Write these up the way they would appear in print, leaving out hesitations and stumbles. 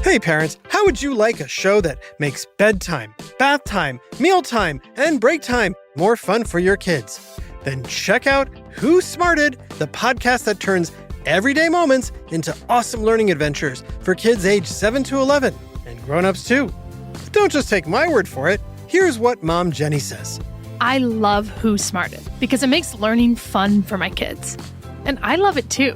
Hey parents, how would you like a show that makes bedtime, bath time, mealtime, and break time more fun for your kids? Then check out Who Smarted, the podcast that turns everyday moments into awesome learning adventures for kids aged 7 to 11 and grown-ups too. But don't just take my word for it. Here's what Mom Jenny says. I love Who Smarted because it makes learning fun for my kids. And I love it too.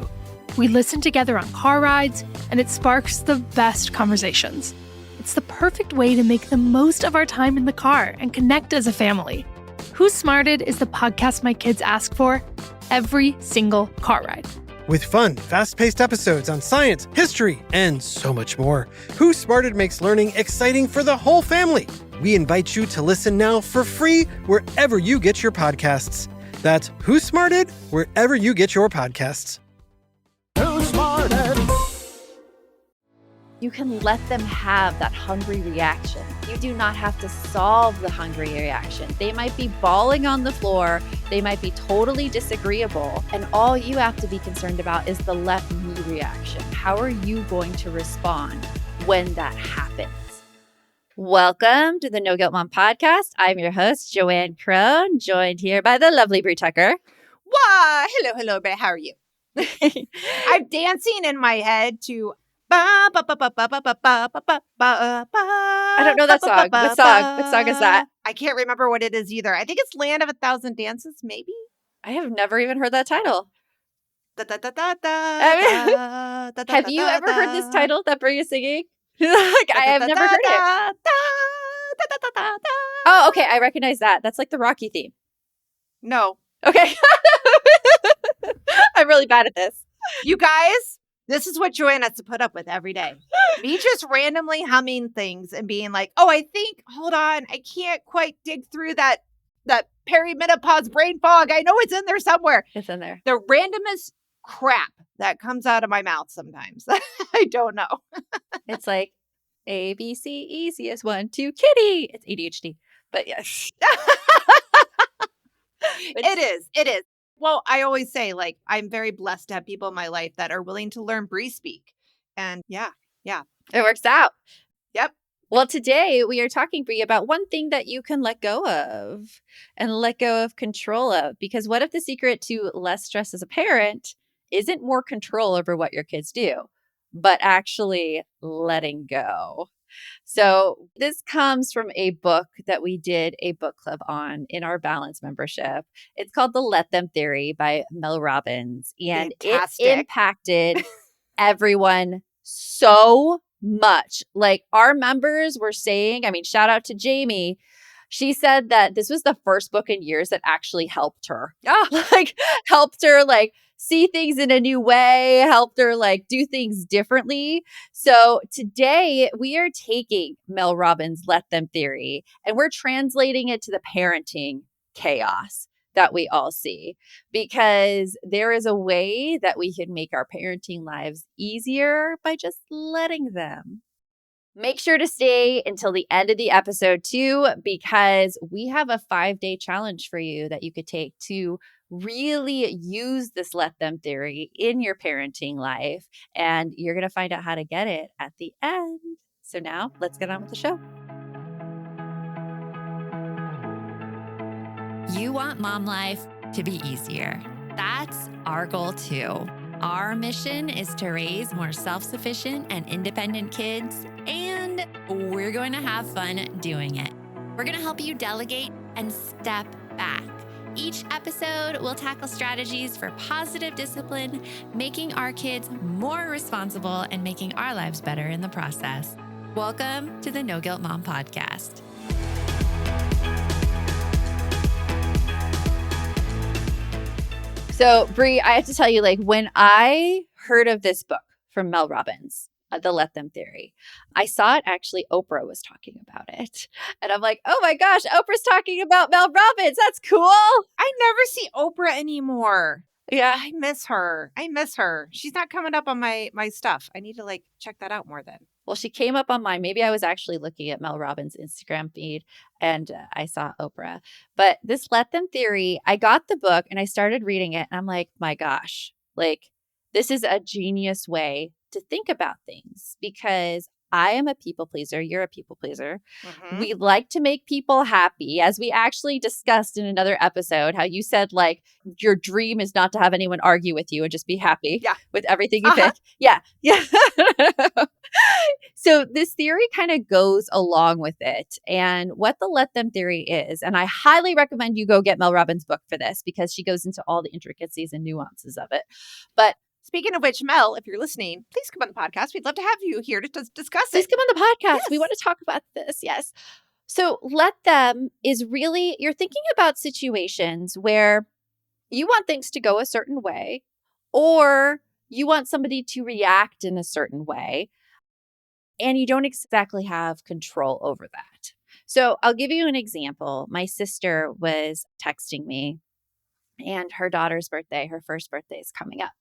We listen together on car rides, and it sparks the best conversations. It's the perfect way to make the most of our time in the car and connect as a family. Who Smarted is the podcast my kids ask for every single car ride. With fun, fast-paced episodes on science, history, and so much more, Who Smarted makes learning exciting for the whole family. We invite you to listen now for free wherever you get your podcasts. That's Who Smarted, wherever you get your podcasts. Who Smarted? You can let them have that hungry reaction. You do not have to solve the hungry reaction. They might be bawling on the floor. They might be totally disagreeable. And all you have to be concerned about is the let me reaction. How are you going to respond when that happens? Welcome to the No Guilt Mom podcast. I'm your host, Joanne Crone, joined here by the lovely Brie Tucker. Why? Hello, Brie. How are you? I'm dancing in my head to I don't know that song. What song is that? I can't remember what it is either. I think it's Land of a Thousand Dances, maybe? I have never even heard that title. Have you ever heard this title that Brie is singing? Like, I have never heard it. Oh, okay. I recognize that. That's like the Rocky theme. No. Okay. I'm really bad at this. You guys, this is what Joanne has to put up with every day. Me just randomly humming things and being like, oh, hold on. I can't quite dig through that perimenopause brain fog. I know it's in there somewhere. It's in there. The randomest crap that comes out of my mouth sometimes. I don't know. It's like A, B, C, easiest 1, 2, kitty. It's ADHD, but yes. It is. Well, I always say, like, I'm very blessed to have people in my life that are willing to learn Brie speak. And yeah. It works out. Yep. Well, today we are talking, Brie, about one thing that you can let go of and let go of control of. Because what if the secret to less stress as a parent isn't more control over what your kids do, but actually letting go? So this comes from a book that we did a book club on in our Balance membership. It's called The Let Them Theory by Mel Robbins. And Fantastic. It impacted everyone so much. Like, our members were saying, I mean, shout out to Jamie. She said that this was the first book in years that actually helped her. Helped her see things in a new way, helped her do things differently. So today we are taking Mel Robbins' Let Them Theory and we're translating it to the parenting chaos that we all see, because there is a way that we can make our parenting lives easier by just letting them. Make sure to stay until the end of the episode too, because we have a 5-day challenge for you that you could take to really use this Let Them Theory in your parenting life. And you're going to find out how to get it at the end. So now let's get on with the show. You want mom life to be easier. That's our goal too. Our mission is to raise more self-sufficient and independent kids, and we're going to have fun doing it. We're going to help you delegate and step back. Each episode will tackle strategies for positive discipline, making our kids more responsible and making our lives better in the process. Welcome to the No Guilt Mom podcast. So, Brie, I have to tell you, when I heard of this book from Mel Robbins, The Let Them Theory, I saw it actually, Oprah was talking about it. And I'm like, oh my gosh, Oprah's talking about Mel Robbins. That's cool. I never see Oprah anymore. Yeah. I miss her. She's not coming up on my stuff. I need to check that out more then. Well, she came up on mine. Maybe I was actually looking at Mel Robbins' Instagram feed and I saw Oprah. But this Let Them Theory, I got the book and I started reading it. And I'm like, my gosh, this is a genius way to think about things, because I am a people pleaser. You're a people pleaser. Mhm. We like to make people happy, as we actually discussed in another episode, how you said like your dream is not to have anyone argue with you and just be happy Yeah. with everything you Uh-huh. pick. Yeah. Yeah. So this theory kind of goes along with it. And what the let them theory is, and I highly recommend you go get Mel Robbins' book for this because she goes into all the intricacies and nuances of it. But Speaking of which, Mel, if you're listening, please come on the podcast. We'd love to have you here to discuss please it. come on the podcast. We Yes. want to talk about this. Yes. So let them is really, you're thinking about situations where you want things to go a certain way, or you want somebody to react in a certain way, and you don't exactly have control over that. So I'll give you an example. My sister was texting me, and her daughter's birthday, her first birthday, is coming up.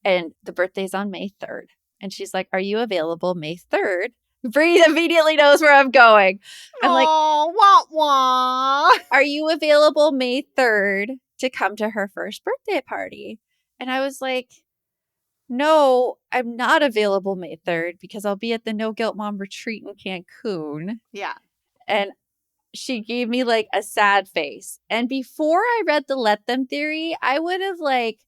And the birthday's on May 3rd. And she's like, "Are you available May 3rd?" Bree immediately knows where I'm going. I'm like, Oh, wah, wah. "Are you available May 3rd to come to her first birthday party?" And I was like, "No, I'm not available May 3rd because I'll be at the No Guilt Mom retreat in Cancun." Yeah. And she gave me like a sad face. And before I read the let them theory, I would have like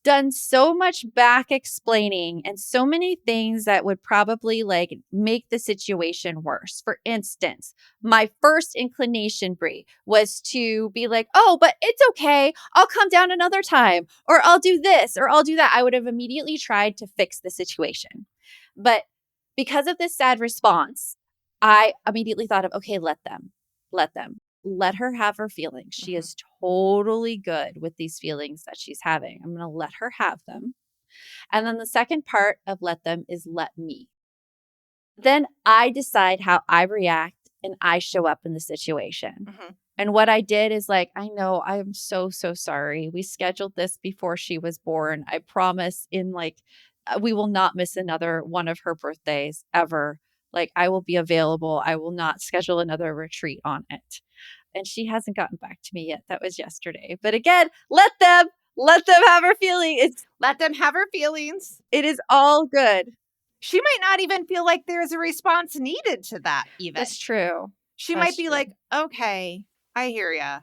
done so much back explaining and so many things that would probably like make the situation worse. For instance, my first inclination, Brie, was to be like, "Oh, but it's okay. I'll come down another time, or I'll do this, or I'll do that." I would have immediately tried to fix the situation. But because of this sad response, I immediately thought of, okay, let them. Let her have her feelings. She Mhm. is totally good with these feelings that she's having. I'm going to let her have them. And then the second part of let them is let me. Then I decide how I react and I show up in the situation. Mhm. And what I did is like, I know I am so, so sorry. We scheduled this before she was born. I promise in like, we will not miss another one of her birthdays ever. Like, I will be available. I will not schedule another retreat on it. And she hasn't gotten back to me yet. That was yesterday. But again, let them have her feeling. Let them have her feelings. It is all good. She might not even feel like there's a response needed to that, even. That's true. She That's might be true. like, okay, I hear ya.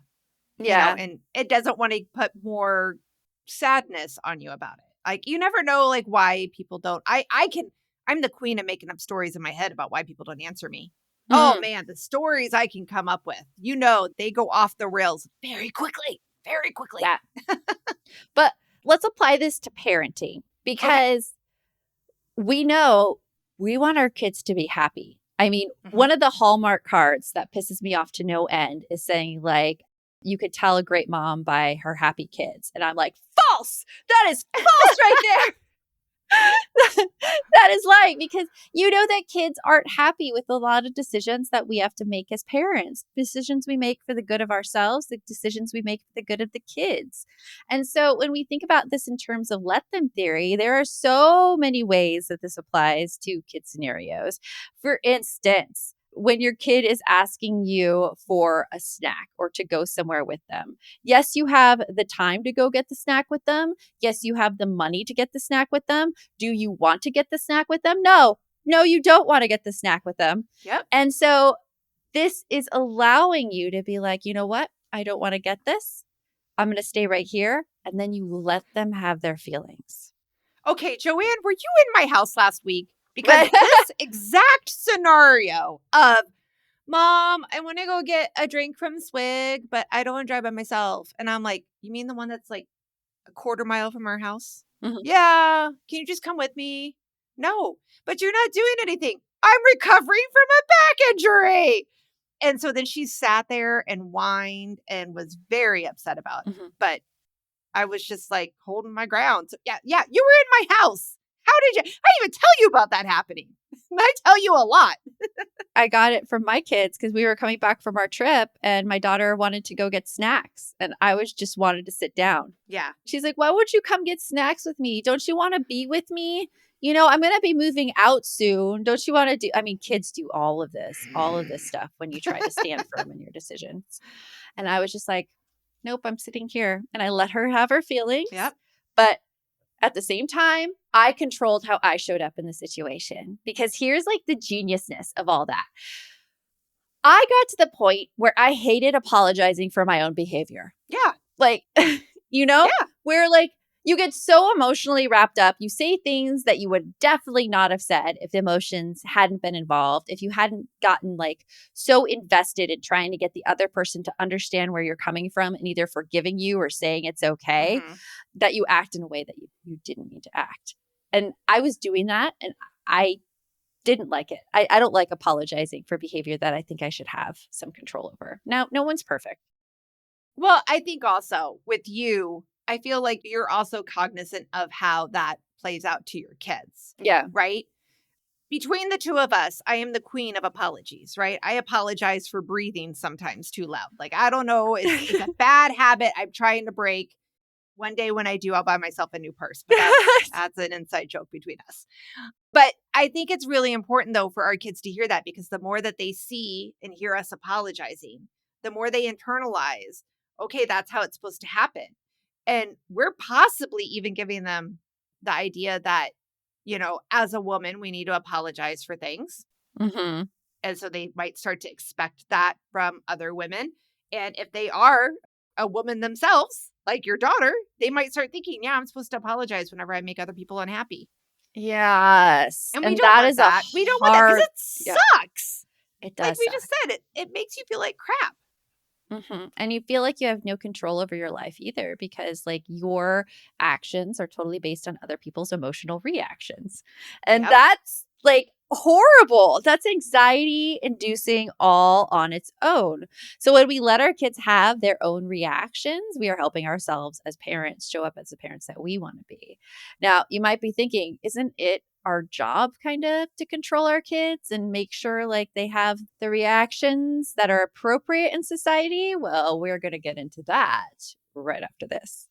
Yeah. And it doesn't want to put more sadness on you about it. Like, you never know, like, why people don't. I'm the queen of making up stories in my head about why people don't answer me. Oh, man, the stories I can come up with, they go off the rails very quickly, very quickly. Yeah. But let's apply this to parenting because we know we want our kids to be happy. I mean, one of the Hallmark cards that pisses me off to no end is saying, like, you could tell a great mom by her happy kids. And I'm like, false. That is false right there. That is lying because you know that kids aren't happy with a lot of decisions that we have to make as parents, decisions we make for the good of ourselves, the decisions we make for the good of the kids. And so when we think about this in terms of let them theory, there are so many ways that this applies to kid scenarios. For instance, when your kid is asking you for a snack or to go somewhere with them. Yes, you have the time to go get the snack with them. Yes, you have the money to get the snack with them. Do you want to get the snack with them? No, you don't want to get the snack with them. Yep. And so this is allowing you to be like, you know what? I don't want to get this. I'm going to stay right here. And then you let them have their feelings. Okay, Joanne, were you in my house last week? Because this exact scenario of, Mom, I want to go get a drink from Swig, but I don't want to drive by myself. And I'm like, you mean the one that's like a quarter mile from our house? Mhm. Yeah. Can you just come with me? No, but you're not doing anything. I'm recovering from a back injury. And so then she sat there and whined and was very upset about it. Mhm. But I was just like holding my ground. So, yeah, you were in my house. How did you? I didn't even tell you about that happening. I tell you a lot. I got it from my kids because we were coming back from our trip and my daughter wanted to go get snacks and I was just wanted to sit down. Yeah. She's like, "Why would you come get snacks with me? Don't you want to be with me? You know, I'm going to be moving out soon. Don't you want to do?" I mean, kids do all of this stuff when you try to stand firm in your decisions. And I was just like, "Nope, I'm sitting here." And I let her have her feelings. Yep. But At the same time, I controlled how I showed up in the situation, because here's like the geniusness of all that. I got to the point where I hated apologizing for my own behavior. Yeah. Like, Yeah. where like you get so emotionally wrapped up, you say things that you would definitely not have said if the emotions hadn't been involved, if you hadn't gotten like so invested in trying to get the other person to understand where you're coming from and either forgiving you or saying it's okay, that you act in a way that you didn't mean to act. And I was doing that, and I didn't like it. I don't like apologizing for behavior that I think I should have some control over. Now, no one's perfect. Well, I think also with you, I feel like you're also cognizant of how that plays out to your kids. Yeah. Right? Between the two of us, I am the queen of apologies, right? I apologize for breathing sometimes too loud. Like, I don't know. It's a bad habit I'm trying to break. One day when I do, I'll buy myself a new purse. But that's an inside joke between us. But I think it's really important, though, for our kids to hear that, because the more that they see and hear us apologizing, the more they internalize, okay, that's how it's supposed to happen. And we're possibly even giving them the idea that, as a woman, we need to apologize for things. Mm-hmm. And so they might start to expect that from other women. And if they are a woman themselves, like your daughter, they might start thinking, yeah, I'm supposed to apologize whenever I make other people unhappy. Yes. And we don't want that. We don't want that because it sucks. It does. Like we suck. just said, it makes you feel like crap. Mm-hmm. And you feel like you have no control over your life either, because like your actions are totally based on other people's emotional reactions. And that's like horrible. That's anxiety inducing all on its own. So when we let our kids have their own reactions, we are helping ourselves as parents show up as the parents that we want to be. Now, you might be thinking, isn't it our job kind of to control our kids and make sure like they have the reactions that are appropriate in society? Well, we're going to get into that right after this.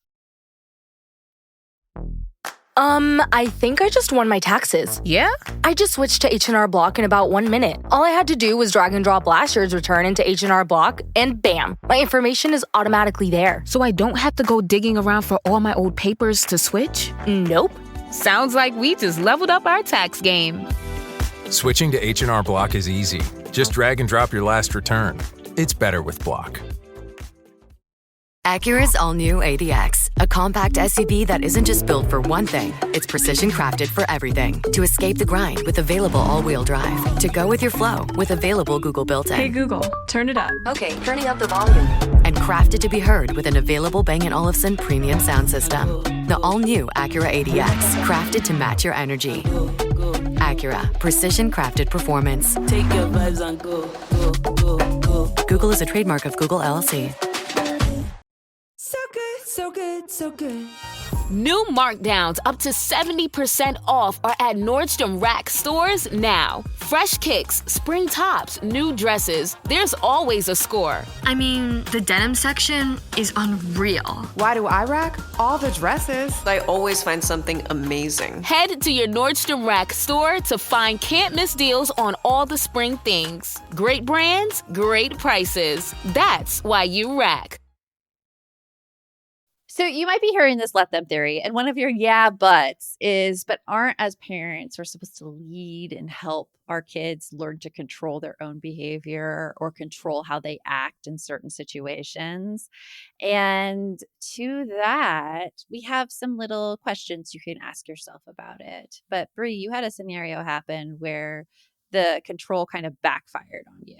I think I just won my taxes. Yeah? I just switched to H&R Block in about 1 minute. All I had to do was drag and drop last year's return into H&R Block, and bam, my information is automatically there. So I don't have to go digging around for all my old papers to switch? Nope. Sounds like we just leveled up our tax game. Switching to H&R Block is easy. Just drag and drop your last return. It's better with Block. Acura's all-new ADX, a compact SUV that isn't just built for one thing. It's precision-crafted for everything. To escape the grind with available all-wheel drive. To go with your flow with available Google built-in. Hey Google, turn it up. Okay, turning up the volume. And crafted to be heard with an available Bang & Olufsen premium sound system. The all-new Acura ADX, crafted to match your energy. Acura, precision-crafted performance. Take your vibes and go, go, go, go. Google is a trademark of Google LLC. So good, so good, so good. New markdowns up to 70% off are at Nordstrom Rack stores now. Fresh kicks, spring tops, new dresses. There's always a score. I mean, the denim section is unreal. Why do I rack? All the dresses. I always find something amazing. Head to your Nordstrom Rack store to find can't-miss deals on all the spring things. Great brands, great prices. That's why you rack. So you might be hearing this let them theory, and one of your yeah buts is, but aren't as parents we're supposed to lead and help our kids learn to control their own behavior or control how they act in certain situations? And to that, we have some little questions you can ask yourself about it. But Bree, you had a scenario happen where the control kind of backfired on you.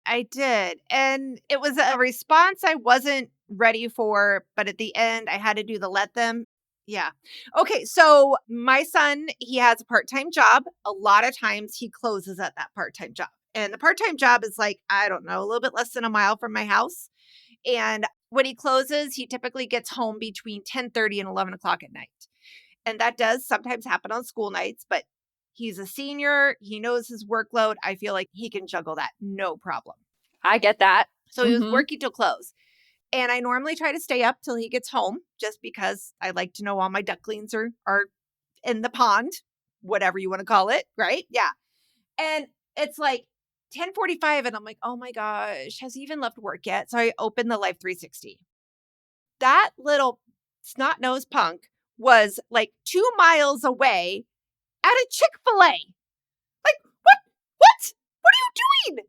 I did. And it was a response I wasn't ready for, but at the end, I had to do the let them. Yeah. Okay. So my son, he has a part-time job. A lot of times he closes at that part-time job. And the part-time job is like, I don't know, a little bit less than a mile from my house. And when he closes, he typically gets home between 10:30 and 11 o'clock at night. And that does sometimes happen on school nights, but he's a senior. He knows his workload. I feel like he can juggle that. No problem. I get that. So he was working till close. And I normally try to stay up till he gets home just because I like to know all my ducklings are in the pond, whatever you want to call it. Right. Yeah. And it's like 10:45 and I'm like, oh my gosh, has he even left work yet? So I opened the Life 360. That little snot-nosed punk was like 2 miles away at a Chick-fil-A. Like, what? What? What are you doing?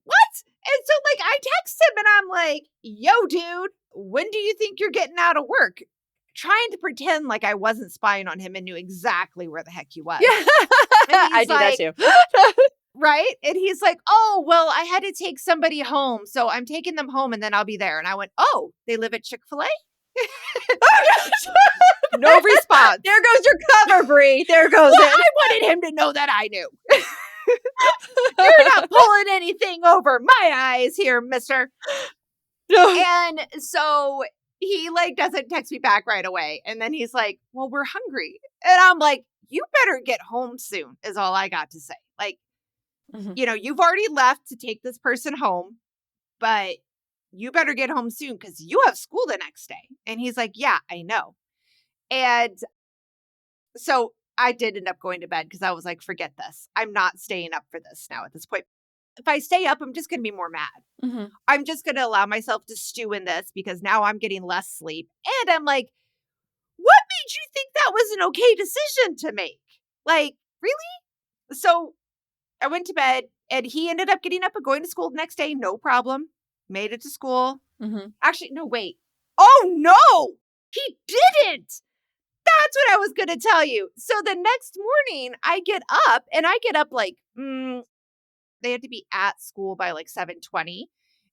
What? And so, like, I text him and I'm like, yo, dude, when do you think you're getting out of work? Trying to pretend like I wasn't spying on him and knew exactly where the heck he was. Yeah. And I he's do like, that too. right? And he's like, oh, well, I had to take somebody home. So I'm taking them home and then I'll be there. And I went, oh, they live at Chick-fil-A? No response. There goes your cover, Bree. There goes Well, it. I wanted him to know that I knew. You're not pulling anything over my eyes here, mister. And so he like doesn't text me back right away. And then he's like, well, we're hungry. And I'm like, you better get home soon is all I got to say. Like, you know, you've already left to take this person home, but you better get home soon because you have school the next day. And he's like, yeah, I know. And so I did end up going to bed because I was like, forget this. I'm not staying up for this now at this point. If I stay up, I'm just going to be more mad. I'm just going to allow myself to stew in this because now I'm getting less sleep. And I'm like, what made you think that was an okay decision to make? Like, really? So I went to bed and he ended up getting up and going to school the next day. No problem. Made it to school. Actually, no, wait. Oh, no, he didn't. That's what I was going to tell you. So the next morning I get up and I get up like, they had to be at school by like 7:20.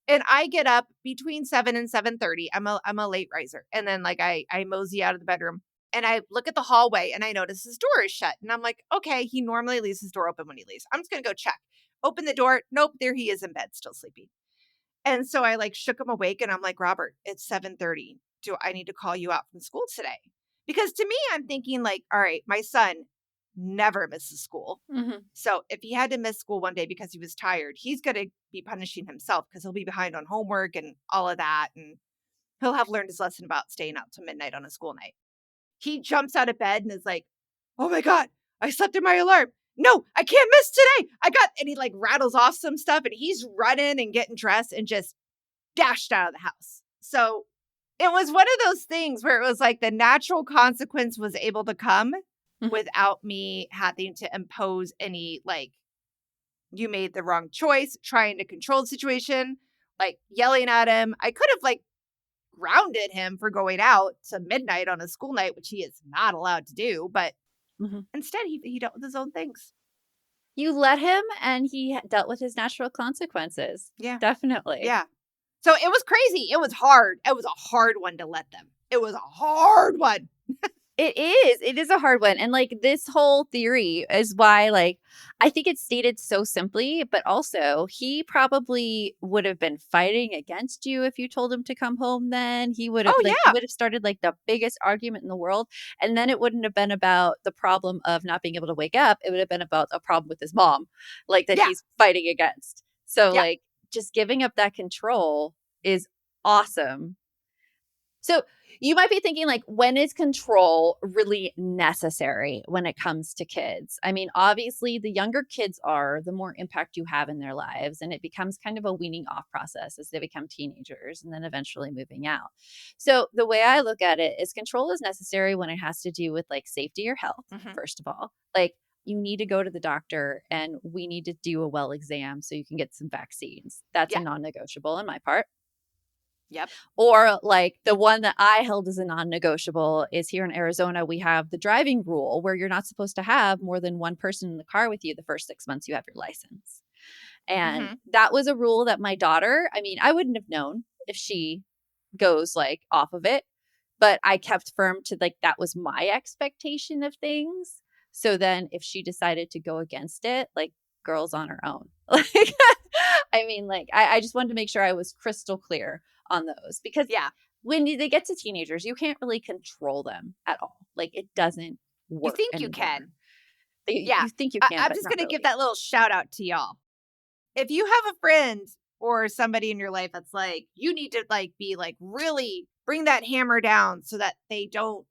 And I get up between 7 and 7:30. I'm a late riser. And then like I mosey out of the bedroom and I look at the hallway and I notice his door is shut. And I'm like, okay, he normally leaves his door open when he leaves. I'm just going to go check. Open the door. Nope, there he is in bed, still sleeping. And so I like shook him awake and I'm like, Robert, it's 7:30. Do I need to call you out from school today? Because to me, I'm thinking like, all right, my son never misses school. So if he had to miss school one day because he was tired, he's going to be punishing himself because he'll be behind on homework and all of that. And he'll have learned his lesson about staying out till midnight on a school night. He jumps out of bed and is like, oh my God, I slept through my alarm. No, I can't miss today. And he like rattles off some stuff and he's running and getting dressed and just dashed out of the house. So it was one of those things where it was like the natural consequence was able to come without me having to impose any, like, you made the wrong choice, trying to control the situation, like yelling at him. I could have like grounded him for going out to midnight on a school night, which he is not allowed to do. But instead, he dealt with his own things. You let him and he dealt with his natural consequences. Yeah. Definitely. Yeah. So it was crazy. It was hard. It was a hard one to let them. It was a hard one. It is. It is a hard one. And like this whole theory is why, like, I think it's stated so simply, but also he probably would have been fighting against you if you told him to come home then. He would have he would have started like the biggest argument in the world. And then it wouldn't have been about the problem of not being able to wake up. It would have been about a problem with his mom, like that he's fighting against. So like just giving up that control is awesome. So you might be thinking, like, when is control really necessary when it comes to kids? I mean, obviously, the younger kids are, the more impact you have in their lives. And it becomes kind of a weaning off process as they become teenagers and then eventually moving out. So the way I look at it is control is necessary when it has to do with like safety or health, first of all. Like, you need to go to the doctor and we need to do a well exam so you can get some vaccines. That's a non-negotiable on my part. Yep. Or like the one that I held as a non-negotiable is here in Arizona, we have the driving rule where you're not supposed to have more than one person in the car with you the first 6 months you have your license. And that was a rule that my daughter, I mean, I wouldn't have known if she goes like off of it, but I kept firm to like, that was my expectation of things. So then if she decided to go against it, like, girl's on her own. Like, I mean, like, I just wanted to make sure I was crystal clear on those because when they get to teenagers, you can't really control them at all. Like, it doesn't work. You think anymore. you can. You think you can. I'm just going to give that little shout out to y'all. If you have a friend or somebody in your life that's like, you need to like be like really bring that hammer down so that they don't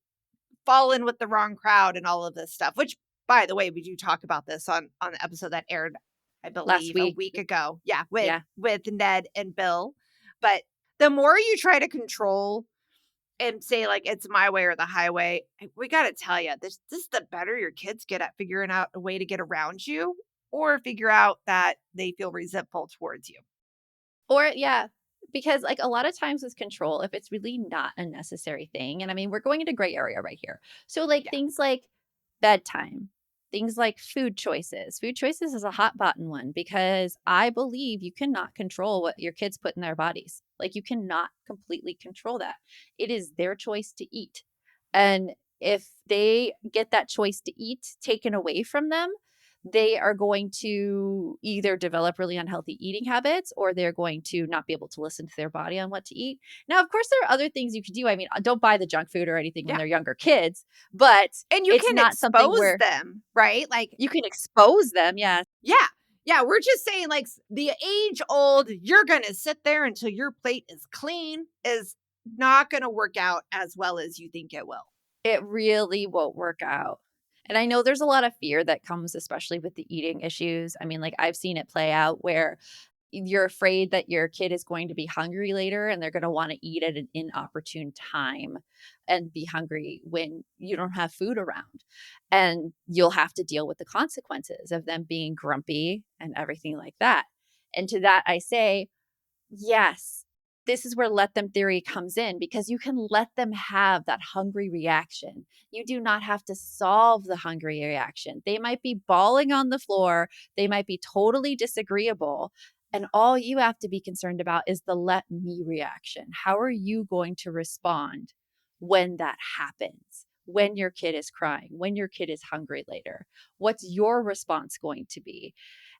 fall in with the wrong crowd and all of this stuff, which by the way, we do talk about this on the episode that aired, I believe, a week ago. Yeah. With Ned and Bill. But the more you try to control and say like it's my way or the highway, we got to tell you, this the better your kids get at figuring out a way to get around you or figure out that they feel resentful towards you. Or yeah, because like a lot of times with control, if it's really not a necessary thing, and I mean, we're going into gray area right here. So like things like bedtime, things like food choices. Food choices is a hot button one because I believe you cannot control what your kids put in their bodies. Like you cannot completely control that. It is their choice to eat. And if they get that choice to eat taken away from them, they are going to either develop really unhealthy eating habits or they're going to not be able to listen to their body on what to eat. Now, of course, there are other things you could do. I mean, don't buy the junk food or anything when they're younger kids, but and you it's can not something expose where them, right? Like you can expose them. Yeah. Yeah. Yeah. We're just saying, like, the age old, you're going to sit there until your plate is clean is not going to work out as well as you think it will. It really won't work out. And I know there's a lot of fear that comes, especially with the eating issues. I mean, like, I've seen it play out where you're afraid that your kid is going to be hungry later and they're going to want to eat at an inopportune time and be hungry when you don't have food around. And you'll have to deal with the consequences of them being grumpy and everything like that. And to that, I say, yes, this is where let them theory comes in because you can let them have that hungry reaction. You do not have to solve the hungry reaction. They might be bawling on the floor, they might be totally disagreeable. And all you have to be concerned about is the let me reaction. How are you going to respond when that happens? When your kid is crying, when your kid is hungry later? What's your response going to be?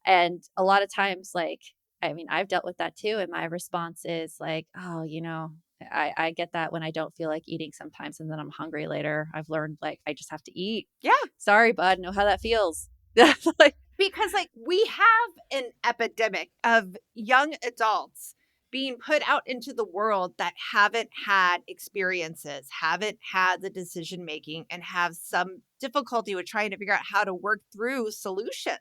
And a lot of times, like, I mean, I've dealt with that too. And my response is like, oh, I get that when I don't feel like eating sometimes and then I'm hungry later. I've learned like I just have to eat. Yeah. Sorry, bud. Know how that feels. Because like we have an epidemic of young adults being put out into the world that haven't had experiences, haven't had the decision making, and have some difficulty with trying to figure out how to work through solutions.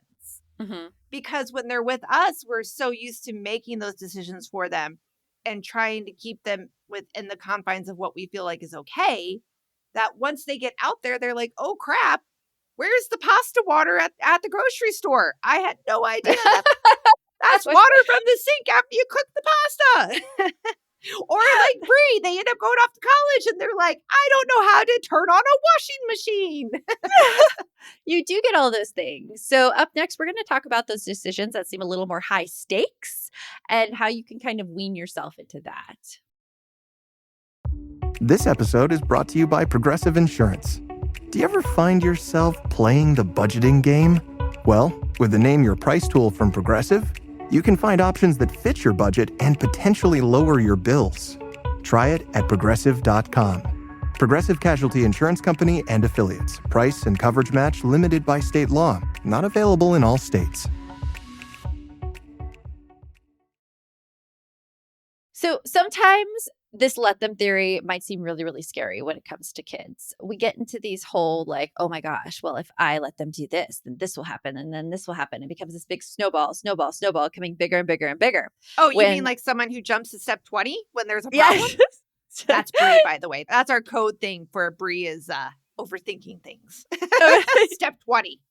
Mm-hmm. Because when they're with us, we're so used to making those decisions for them and trying to keep them within the confines of what we feel like is okay, that once they get out there, they're like, oh crap, where's the pasta water at the grocery store? I had no idea. That's water from the sink after you cook the pasta. Or like Brie, they end up going off to college and they're like, I don't know how to turn on a washing machine. You do get all those things. So up next, we're going to talk about those decisions that seem a little more high stakes and how you can kind of wean yourself into that. This episode is brought to you by Progressive Insurance. Do you ever find yourself playing the budgeting game? Well, with the Name Your Price tool from Progressive, you can find options that fit your budget and potentially lower your bills. Try it at progressive.com. Progressive Casualty Insurance Company and Affiliates. Price and coverage match limited by state law. Not available in all states. So sometimes this let them theory might seem really, really scary when it comes to kids. We get into these whole like, oh my gosh, well, if I let them do this, then this will happen. And then this will happen. It becomes this big snowball, coming bigger and bigger and bigger. Oh, you mean like someone who jumps to step 20 when there's a problem? Yes. That's Brie, by the way. That's our code thing for Brie is overthinking things. Step 20.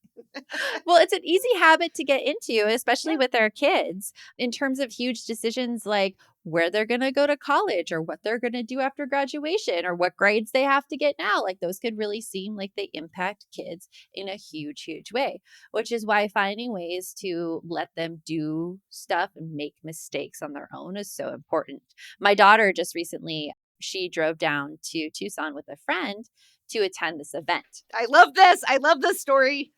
Well, it's an easy habit to get into, especially with our kids, in terms of huge decisions like where they're going to go to college or what they're going to do after graduation or what grades they have to get now. Like those could really seem like they impact kids in a huge, huge way, which is why finding ways to let them do stuff and make mistakes on their own is so important. My daughter just recently, she drove down to Tucson with a friend to attend this event. I love this. I love this story.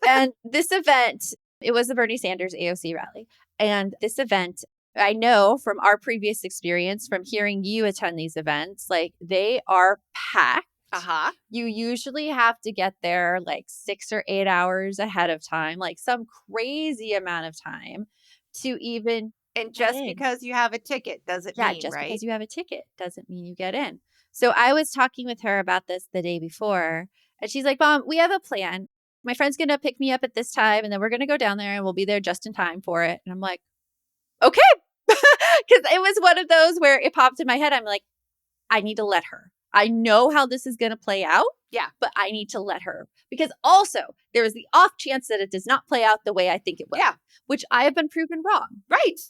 And this event, it was the Bernie Sanders AOC rally. And this event, I know from our previous experience, from hearing you attend these events, like they are packed. Uh-huh. You usually have to get there like 6 or 8 hours ahead of time, like some crazy amount of time to even. And just because you have a ticket doesn't mean, just right? because you have a ticket doesn't mean you get in. So I was talking with her about this the day before, and she's like, Mom, we have a plan. My friend's going to pick me up at this time, and then we're going to go down there, and we'll be there just in time for it. And I'm like, okay. Because it was one of those where it popped in my head. I'm like, I need to let her. I know how this is going to play out. Yeah. But I need to let her. Because also, there is the off chance that it does not play out the way I think it will. Yeah. Which I have been proven wrong. Right.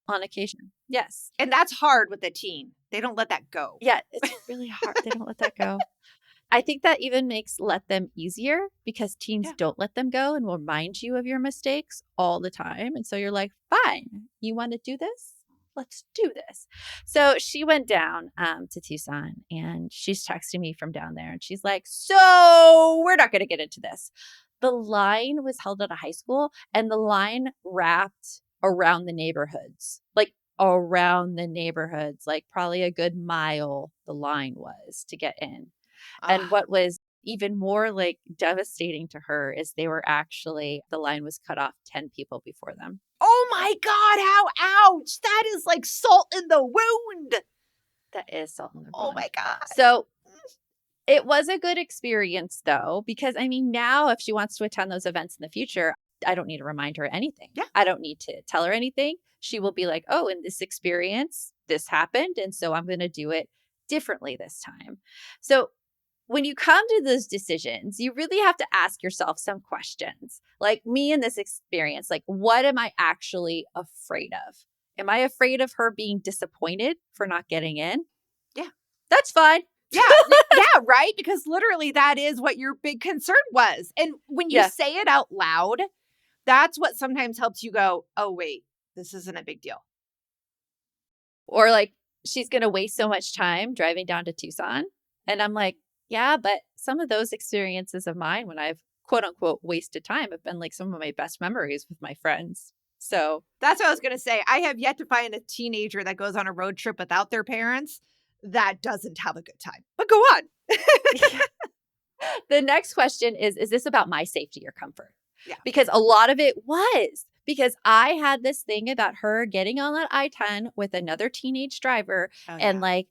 On occasion. Yes. And that's hard with a teen. They don't let that go. Yeah. It's really hard. They don't let that go. I think that even makes let them easier because teens don't let them go and will remind you of your mistakes all the time. And so you're like, fine, you want to do this? Let's do this. So she went down to Tucson and she's texting me from down there and she's like, so we're not going to get into this. The line was held at a high school and the line wrapped around the neighborhoods, like probably a good mile the line was to get in. And what was even more like devastating to her is the line was cut off 10 people before them. Oh my God, how ouch. That is like salt in the wound. That is salt in the wound. Oh my God. So it was a good experience though, because I mean, now if she wants to attend those events in the future, I don't need to remind her anything. Yeah. I don't need to tell her anything. She will be like, oh, in this experience, this happened. And so I'm going to do it differently this time. So when you come to those decisions, you really have to ask yourself some questions. Like me in this experience, like what am I actually afraid of? Am I afraid of her being disappointed for not getting in? Yeah. That's fine. Yeah. Yeah, right? Because literally that is what your big concern was. And when you say it out loud, that's what sometimes helps you go, oh, wait, this isn't a big deal. Or like she's going to waste so much time driving down to Tucson. And I'm like, yeah, but some of those experiences of mine when I've quote unquote wasted time have been like some of my best memories with my friends. So that's what I was going to say. I have yet to find a teenager that goes on a road trip without their parents that doesn't have a good time. But go on. The next question is this about my safety or comfort? Yeah. Because a lot of it was because I had this thing about her getting on that I-10 with another teenage driver and like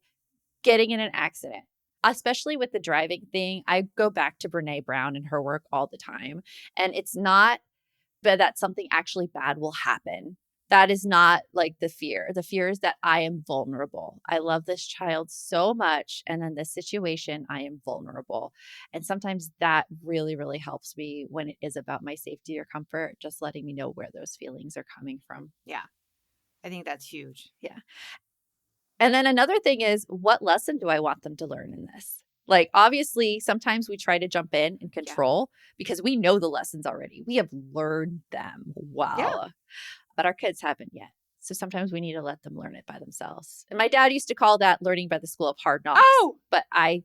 getting in an accident. Especially with the driving thing, I go back to Brene Brown and her work all the time. And it's not that something actually bad will happen. That is not like the fear. The fear is that I am vulnerable. I love this child so much. And in this situation, I am vulnerable. And sometimes that really, really helps me when it is about my safety or comfort, just letting me know where those feelings are coming from. Yeah. I think that's huge. Yeah. And then another thing is, what lesson do I want them to learn in this? Like, obviously, sometimes we try to jump in and control because we know the lessons already. We have learned them well, but our kids haven't yet. So sometimes we need to let them learn it by themselves. And my dad used to call that learning by the school of hard knocks. Oh, but I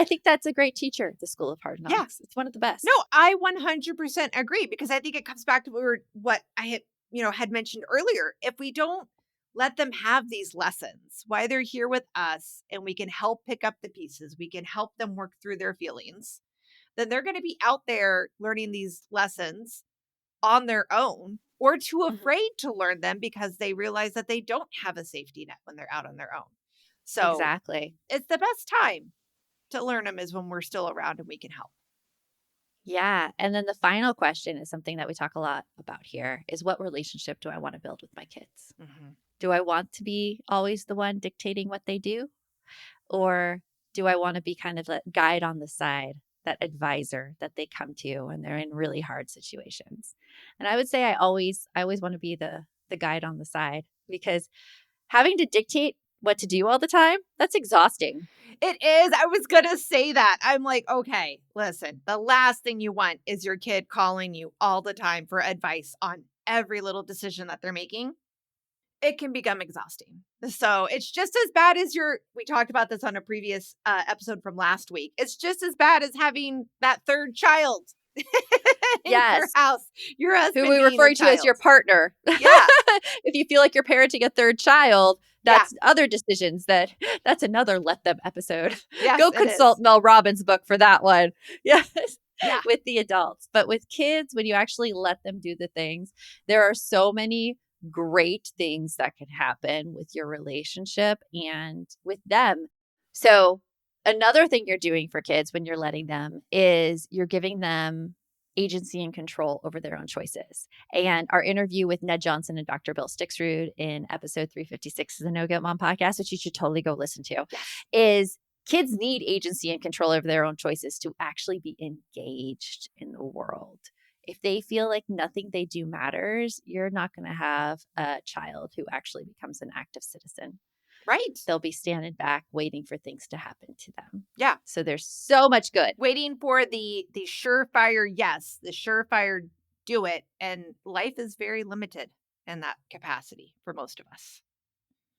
think that's a great teacher, the school of hard knocks. Yeah. It's one of the best. No, I 100% agree because I think it comes back to what I had mentioned earlier. If we don't let them have these lessons while they're here with us and we can help pick up the pieces, we can help them work through their feelings, then they're going to be out there learning these lessons on their own or too afraid to learn them because they realize that they don't have a safety net when they're out on their own. So exactly. It's the best time to learn them is when we're still around and we can help. Yeah. And then the final question is something that we talk a lot about here is what relationship do I want to build with my kids? Mm-hmm. Do I want to be always the one dictating what they do? Or do I want to be kind of that guide on the side, that advisor that they come to when they're in really hard situations? And I would say I always want to be the guide on the side because having to dictate what to do all the time, that's exhausting. It is. I was going to say that. I'm like, okay, listen, the last thing you want is your kid calling you all the time for advice on every little decision that they're making. It can become exhausting. So it's just as bad as we talked about this on a previous episode from last week. It's just as bad as having that third child in your house, your husband who we refer to as your partner. Yeah. If you feel like you're parenting a third child, that's other decisions that's another let them episode. Yes, Go consult Mel Robbins' book for that one. Yes. Yeah. With the adults. But with kids, when you actually let them do the things, there are so many great things that can happen with your relationship and with them. So another thing you're doing for kids when you're letting them is you're giving them agency and control over their own choices. And our interview with Ned Johnson and Dr. Bill Stixrud in episode 356 of the No Guilt Mom podcast, which you should totally go listen to, is Kids need agency and control over their own choices to actually be engaged in the world. If they feel like nothing they do matters, you're not going to have a child who actually becomes an active citizen. Right. They'll be standing back waiting for things to happen to them. Yeah. So there's so much good. Waiting for the surefire yes, the surefire do it. And life is very limited in that capacity for most of us.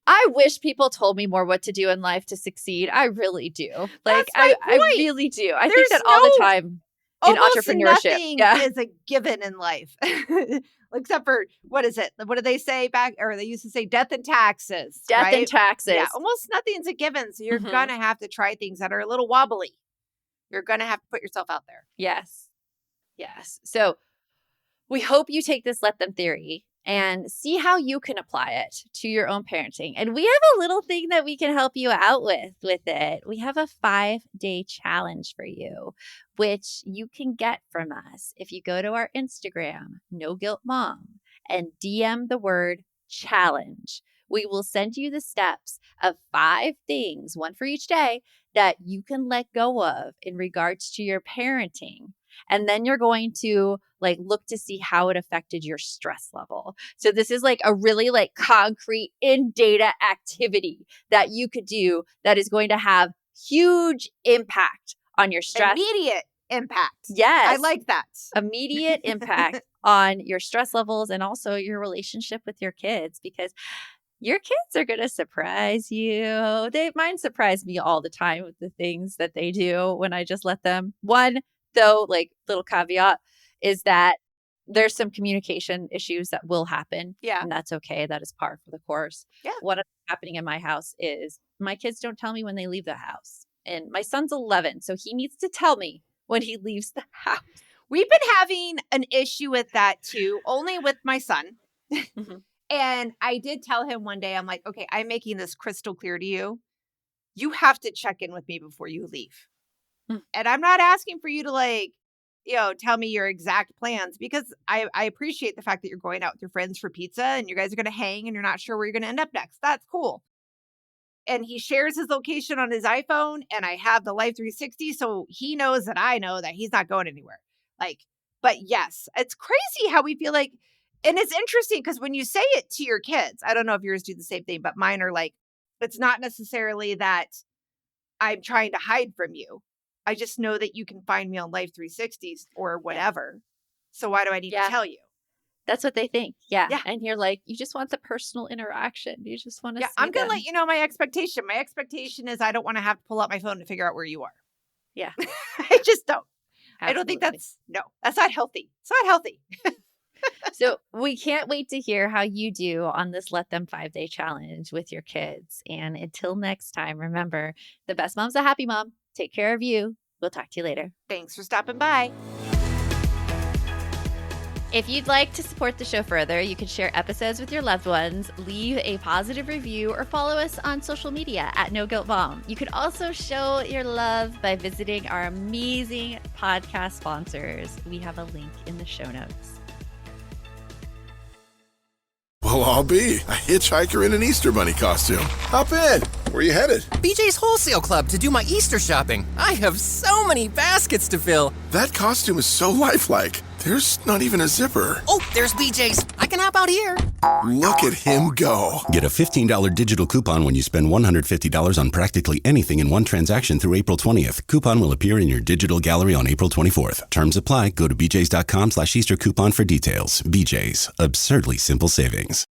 I wish people told me more what to do in life to succceed. I really do. Like, That's my I point. really do. I think There's that all the time in almost entrepreneurship. nothing Yeah. is a given in life. Except for, what is it? What do they say back? Or they used to say death and taxes. Death and right? taxes. Yeah, almost nothing's a given. So you're Mhm. going to have to try things that are a little wobbly. You're going to have to put yourself out there. Yes. Yes. So we hope you take this let them theory and see how you can apply it to your own parenting. And we have a little thing that we can help you out with it. We have a 5-day challenge for you, which you can get from us if you go to our Instagram, No Guilt Mom, and DM the word challenge. We will send you the steps of 5 things, one for each day, that you can let go of in regards to your parenting. And then you're going to look to see how it affected your stress level. So this is a really concrete in data activity that you could do that is going to have huge impact on your stress. Immediate impact. Yes. I like that. Immediate impact on your stress levels and also your relationship with your kids, because your kids are going to surprise you. Mine surprise me all the time with the things that they do when I just let them. One, though, little caveat is that there's some communication issues that will happen. Yeah. And that's okay. That is par for the course. Yeah. What is happening in my house is my kids don't tell me when they leave the house. And my son's 11, so he needs to tell me when he leaves the house. We've been having an issue with that too, only with my son. Mhm. And I did tell him one day, I'm like, okay, I'm making this crystal clear to you. You have to check in with me before you leave. And I'm not asking for you to tell me your exact plans, because I appreciate the fact that you're going out with your friends for pizza and you guys are going to hang and you're not sure where you're going to end up next. That's cool. And he shares his location on his iPhone, and I have the Life 360. So he knows that I know that he's not going anywhere. But yes, it's crazy how we feel like, and it's interesting because when you say it to your kids, I don't know if yours do the same thing, but mine are it's not necessarily that I'm trying to hide from you. I just know that you can find me on Life 360s or whatever. So why do I need to tell you? That's what they think. Yeah. Yeah. And you're like, you just want the personal interaction. You just want to see I'm going to them. let you know my expectation. My expectation is I don't want to have to pull out my phone to figure out where you are. Yeah. I just don't. Absolutely. I don't think that's not healthy. It's not healthy. So we can't wait to hear how you do on this Let Them 5-day challenge with your kids. And until next time, remember, the best mom's a happy mom. Take care of you. We'll talk to you later. Thanks for stopping by. If you'd like to support the show further, you can share episodes with your loved ones, leave a positive review, or follow us on social media at No Guilt Mom. You can also show your love by visiting our amazing podcast sponsors. We have a link in the show notes. Well, I'll be a hitchhiker in an Easter Bunny costume. Hop in. Where you headed? BJ's Wholesale Club to do my Easter shopping. I have so many baskets to fill. That costume is so lifelike. There's not even a zipper. Oh, there's BJ's. I can hop out here. Look at him go. Get a $15 digital coupon when you spend $150 on practically anything in one transaction through April 20th. Coupon will appear in your digital gallery on April 24th. Terms apply. Go to bjs.com/Easter coupon for details. BJ's. Absurdly simple savings.